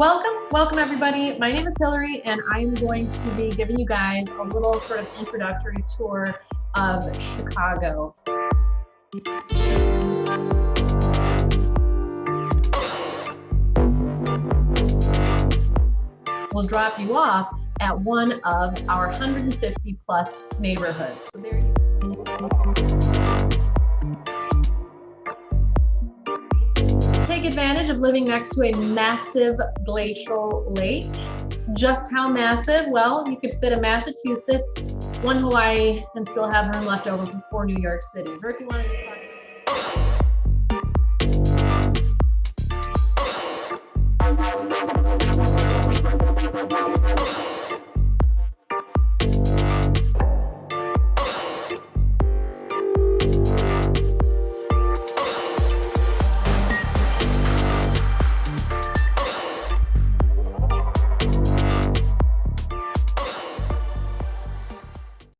Welcome everybody. My name is Hillary and I'm going to be giving you guys a little sort of introductory tour of Chicago. We'll drop you off at one of our 150 plus neighborhoods. So there you take advantage of living next to a massive glacial lake. Just how massive? Well, you could fit a Massachusetts, one Hawaii, and still have room left over for 4 New York cities. Or if you want to just talk about